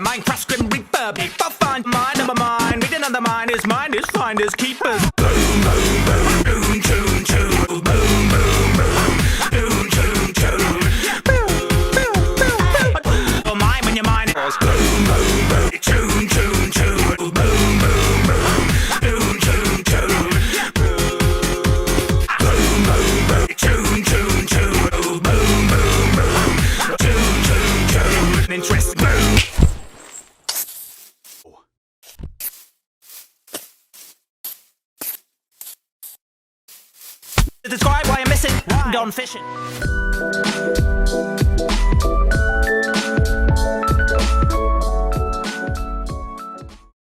Minecraft scrim reverb. I'll find mine, never mind. Read another mine is finders keepers. Boom, boom, boom, boom, tune, tune, boom, boom, boom, tune, tune, tune. Oh, mine when your mind was boom, boom, boom, tune, tune, tune, boom, boom, boom, tune, tune, tune. Boom, boom, boom, tune, tune, tune, boom, boom, boom, tune, tune, tune. Interesting. Describe why I'm missing. Gone fishing.